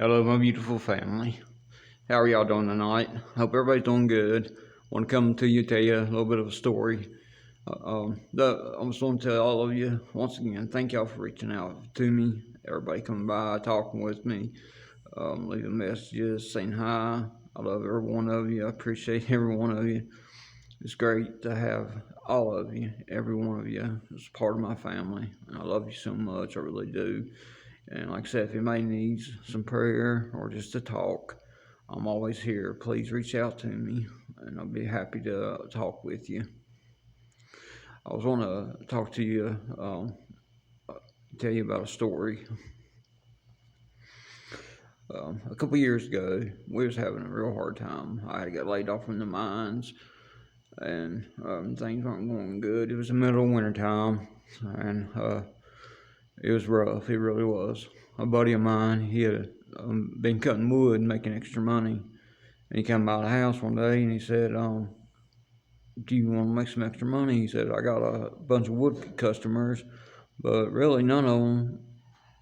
Hello, my beautiful family. How are y'all doing tonight? Hope everybody's doing good. Want to come to you, tell you a little bit of a story. I just want to tell all of you once again, thank y'all for reaching out to me. Everybody coming by, talking with me, leaving messages, saying hi. I love every one of you. I appreciate every one of you. It's great to have all of you, every one of you, as part of my family. I love you so much. I really do. And like I said, if anybody needs some prayer or just to talk, I'm always here. Please reach out to me, and I'll be happy to talk with you. I was want to talk to you, tell you about a story. A couple years ago, we was having a real hard time. I had to get laid off from the mines, and things weren't going good. It was the middle of winter time, and it was rough. It really was. A buddy of mine, he had been cutting wood and making extra money. And he came by the house one day and he said, do you want to make some extra money? He said, I got a bunch of wood customers, but really none of them,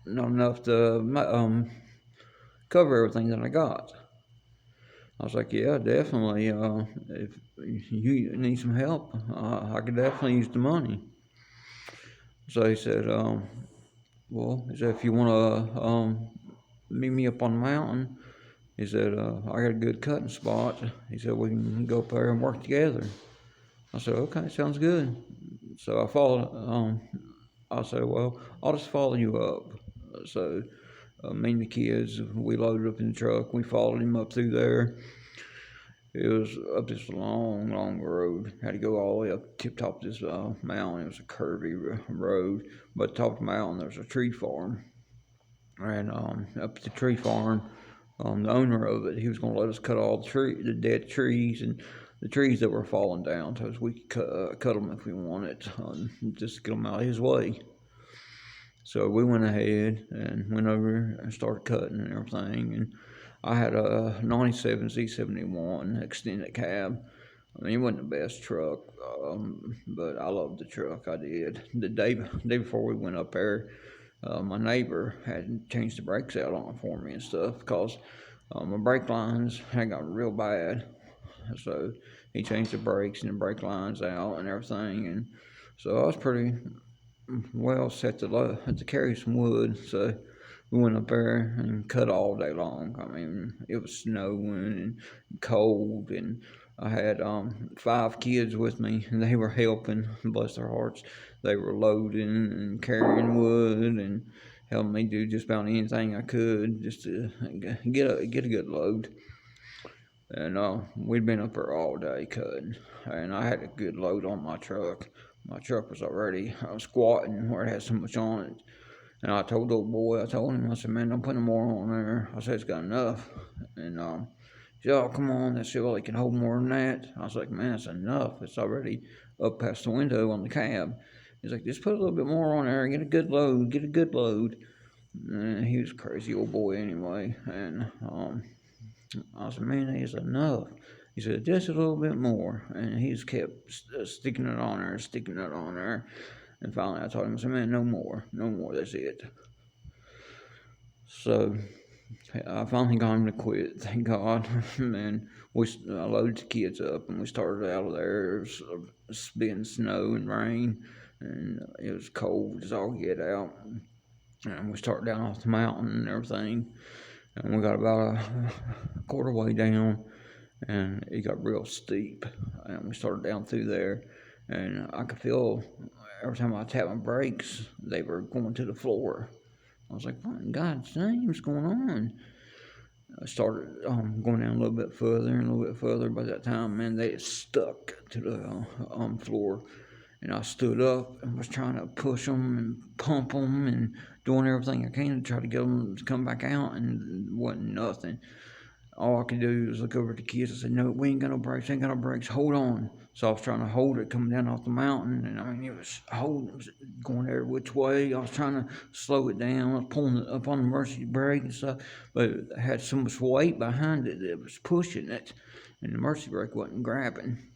not enough to cover everything that I got. I was like, yeah, definitely. If you need some help, I could definitely use the money. So he said, he said, if you want to meet me up on the mountain, he said, I got a good cutting spot. He said, we can go up there and work together. I said, okay, sounds good. So I followed, I said, well, I'll just follow you up. So me and the kids, we loaded up in the truck. We followed him up through there. It was up this long, long road. Had to go all the way up tip top of this mountain. It was a curvy road. But at the top of the mountain, there was a tree farm. And up at the tree farm, the owner of it, he was going to let us cut all the dead trees and the trees that were falling down, so we could cut them if we wanted, just to get them out of his way. So we went ahead and went over and started cutting and everything. And I had a '97 Z71 extended cab. I mean, it wasn't the best truck, but I loved the truck. I did. The day before we went up there, my neighbor had changed the brakes out on it for me and stuff because my brake lines had got real bad. So he changed the brakes and the brake lines out and everything. And so I was pretty well set to carry some wood. So we went up there and cut all day long. I mean, it was snowing and cold, and I had 5 kids with me, and they were helping. Bless their hearts, they were loading and carrying wood and helping me do just about anything I could just to get a good load. And we'd been up there all day cutting, and I had a good load on my truck. My truck was already squatting where it had so much on it. And I told the old boy, I told him, I said, man, don't put no more on there. I said, it's got enough. And he said, oh, come on. They said, well, it can hold more than that. I was like, man, it's enough. It's already up past the window on the cab. He's like, just put a little bit more on there. Get a good load. Get a good load. And he was a crazy old boy anyway. And I said, man, it's enough. He said, just a little bit more. And he just kept sticking it on there, sticking it on there. And finally I told him, I said, man, no more. No more. That's it. So I finally got him to quit, thank God. Man, I loaded the kids up and we started out of there. It was being snow and rain, and it was cold as all get out. And we started down off the mountain and everything, and we got about a quarter way down, and it got real steep, and we started down through there, and I could feel every time I tapped my brakes, they were going to the floor. I was like, what in God's name is going on? I started going down a little bit further and a little bit further. By that time, man, they had stuck to the floor. And I stood up and was trying to push them and pump them and doing everything I can to try to get them to come back out, and it wasn't nothing. All I could do was look over at the kids. I said, no, we ain't got no brakes, ain't got no brakes, hold on. So I was trying to hold it coming down off the mountain, and I mean, it was going every which way. I was trying to slow it down. I was pulling it up on the emergency brake and stuff, but it had so much weight behind it that it was pushing it, and the emergency brake wasn't grabbing.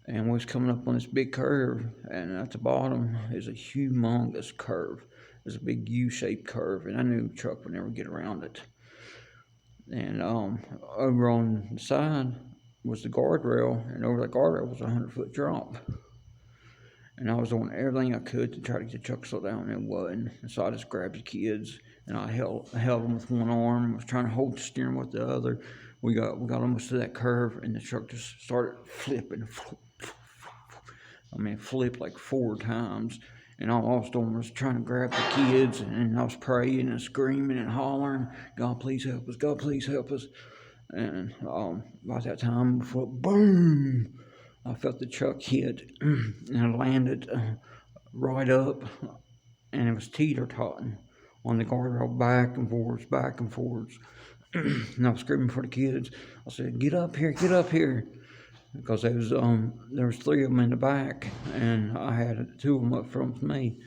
And we was coming up on this big curve, and at the bottom is a humongous curve. was a big U-shaped curve, and I knew the truck would never get around it. And over on the side was the guardrail, and over the guardrail was a 100-foot drop. And I was doing everything I could to try to get the truck slowed down, and it wasn't. And so I just grabbed the kids, and I held them with one arm, was trying to hold the steering with the other. We got almost to that curve, and the truck just started flipping. I mean, it flipped like 4 times. And all I was doing was trying to grab the kids, and I was praying and screaming and hollering, God, please help us, God, please help us. And by that time, boom, I felt the truck hit, and it landed right up, and it was teeter-totting on the guardrail, back and forwards, back and forwards. And I was screaming for the kids. I said, get up here, because there was 3 of them in the back, and I had 2 of them up front with me.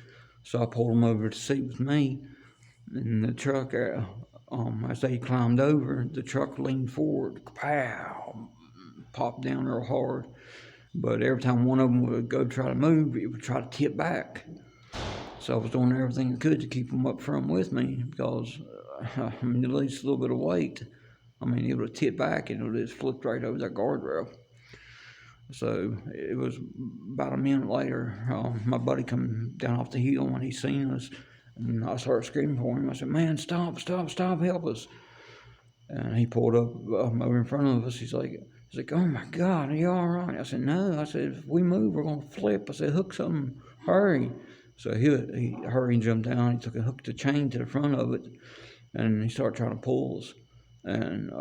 So I pulled them over to seat with me, and the truck, as they climbed over, the truck leaned forward, pow, popped down real hard. But every time one of them would go try to move, it would try to tip back. So I was doing everything I could to keep them up front with me, because at least a little bit of weight. I mean, it would have tipped back and it would have just flipped right over that guardrail. So it was about a minute later, my buddy come down off the hill when he seen us, and I started screaming for him. I said, man, stop, help us. And he pulled up over in front of us. He's like, oh my God, are you all right? I said, no. I said, if we move, we're going to flip. I said, hook something, hurry. So he hurried and jumped down. He hooked the chain to the front of it, and he started trying to pull us. And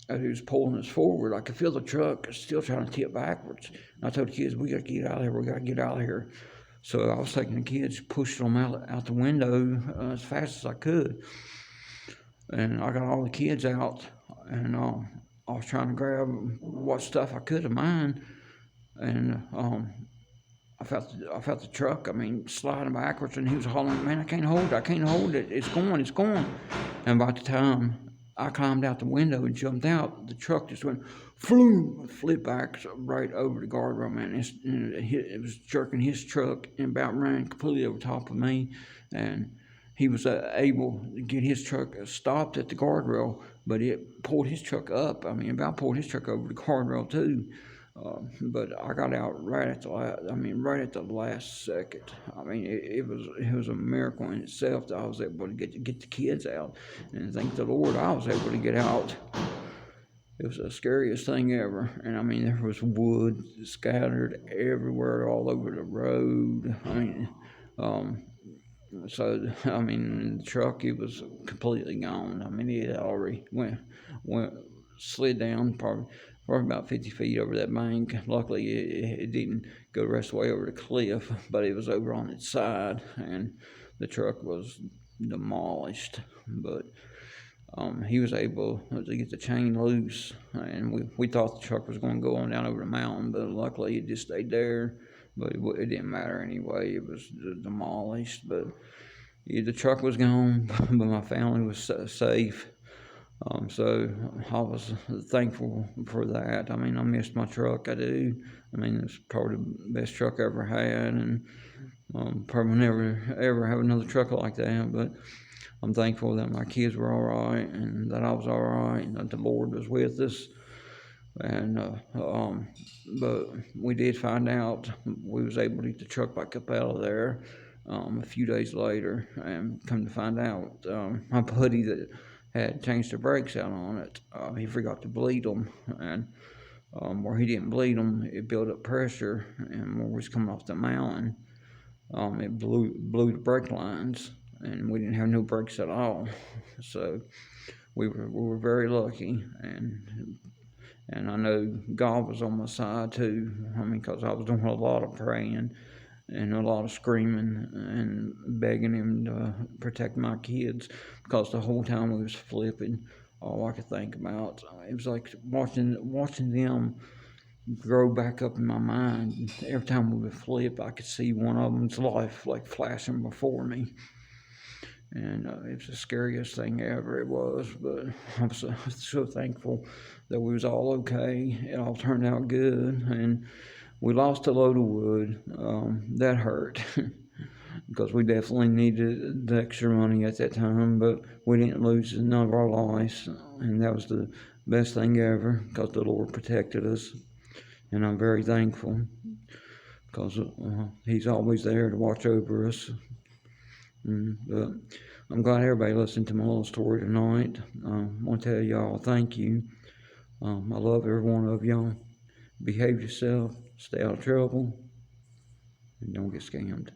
as he was pulling us forward, I could feel the truck still trying to tip backwards. And I told the kids, we got to get out of here, So I was taking the kids, pushed them out the window as fast as I could. And I got all the kids out, and I was trying to grab what stuff I could of mine. And I felt the truck, sliding backwards, and he was hollering, man, I can't hold it, it's going. And by the time I climbed out the window and jumped out, the truck just went, floom, flipped back right over the guardrail, man. It was jerking his truck and about ran completely over top of me, and he was able to get his truck stopped at the guardrail, but it pulled his truck up. About pulled his truck over the guardrail too. But I got out right at the last second. It was a miracle in itself that I was able to get the kids out, and thank the Lord I was able to get out. It was the scariest thing ever, and there was wood scattered everywhere, all over the road. The truck, it was completely gone. It had already slid down probably about 50 feet over that bank. Luckily, it didn't go the rest of the way over the cliff, but it was over on its side, and the truck was demolished. But he was able to get the chain loose, and we thought the truck was going to go on down over the mountain, but luckily it just stayed there. But it didn't matter anyway. It was demolished, but the truck was gone, but my family was safe. So I was thankful for that. I missed my truck, I do. It's probably the best truck I ever had, and probably never ever have another truck like that. But I'm thankful that my kids were all right, and that I was all right, and that the Lord was with us. And but we did find out we was able to get the truck back up out of there a few days later, and come to find out my buddy that had changed the brakes out on it, he forgot to bleed them, and where he didn't bleed them, it built up pressure, and when we was coming off the mountain, it blew the brake lines, and we didn't have no brakes at all. So we were very lucky, and I know God was on my side too. Because I was doing a lot of praying and a lot of screaming and begging him to protect my kids, because the whole time we was flipping, all I could think about, it was like watching them grow back up in my mind. Every time we would flip, I could see one of them's life like flashing before me. And it was the scariest thing ever, it was, but I'm so thankful that we was all okay. It all turned out good, and we lost a load of wood. That hurt. because we definitely needed the extra money at that time, but we didn't lose none of our lives, and that was the best thing ever because the Lord protected us, and I'm very thankful because He's always there to watch over us. But I'm glad everybody listened to my little story tonight. I want to tell y'all thank you. I love every one of y'all. Behave yourself, stay out of trouble, and don't get scammed.